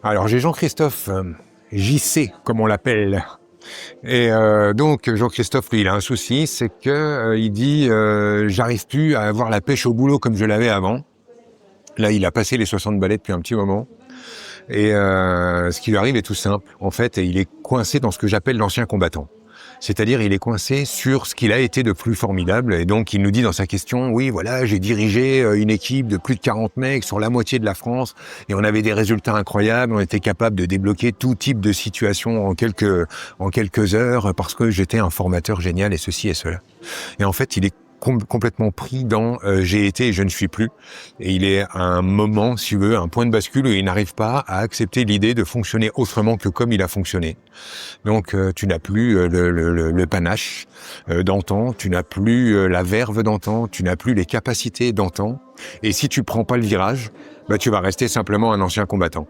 Alors j'ai Jean-Christophe JC, comme on l'appelle. Et donc Jean-Christophe, lui, il a un souci, c'est que il dit j'arrive plus à avoir la pêche au boulot comme je l'avais avant. Là, il a passé les 60 balais depuis un petit moment. Et ce qui lui arrive est tout simple, en fait, et il est coincé dans ce que j'appelle l'ancien combattant. C'est-à-dire, il est coincé sur ce qu'il a été de plus formidable. Et donc, il nous dit dans sa question, oui, voilà, j'ai dirigé une équipe de plus de 40 mecs sur la moitié de la France et on avait des résultats incroyables. On était capable de débloquer tout type de situation en quelques heures parce que j'étais un formateur génial et ceci et cela. Et en fait, il est complètement pris dans j'ai été et je ne suis plus. Et il est à un moment, si tu veux, un point de bascule où il n'arrive pas à accepter l'idée de fonctionner autrement que comme il a fonctionné. Donc tu n'as plus le panache d'antan, tu n'as plus la verve d'antan, tu n'as plus les capacités d'antan. Et si tu prends pas le virage, bah, tu vas rester simplement un ancien combattant.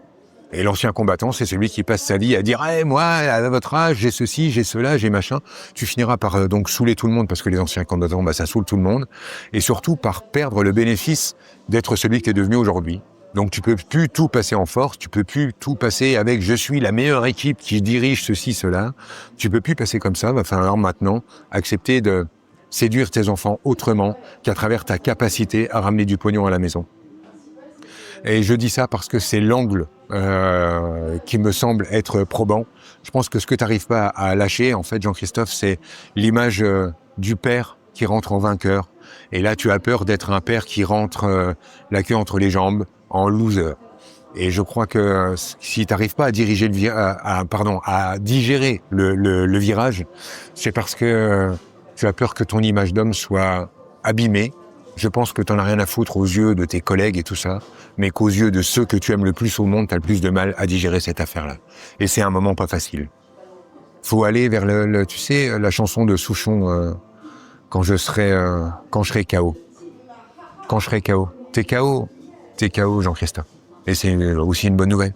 Et l'ancien combattant, c'est celui qui passe sa vie à dire hey, « moi, à votre âge, j'ai ceci, j'ai cela, j'ai machin ». Tu finiras par donc saouler tout le monde parce que les anciens combattants, bah, ça saoule tout le monde. Et surtout par perdre le bénéfice d'être celui que tu es devenu aujourd'hui. Donc tu peux plus tout passer en force, tu peux plus tout passer avec « je suis la meilleure équipe qui dirige ceci, cela ». Tu peux plus passer comme ça, va falloir maintenant accepter de séduire tes enfants autrement qu'à travers ta capacité à ramener du pognon à la maison. Et je dis ça parce que c'est l'angle qui me semble être probant. Je pense que ce que tu n'arrives pas à lâcher, en fait, Jean-Christophe, c'est l'image du père qui rentre en vainqueur. Et là, tu as peur d'être un père qui rentre la queue entre les jambes, en loser. Et je crois que si tu n'arrives pas à diriger à digérer le virage, c'est parce que tu as peur que ton image d'homme soit abîmée. Je pense que t'en as rien à foutre aux yeux de tes collègues et tout ça, mais qu'aux yeux de ceux que tu aimes le plus au monde, t'as le plus de mal à digérer cette affaire-là. Et c'est un moment pas facile. Faut aller vers tu sais, la chanson de Souchon, quand je serai KO. Quand je serai KO. T'es KO, Jean-Christophe. Et c'est aussi une bonne nouvelle.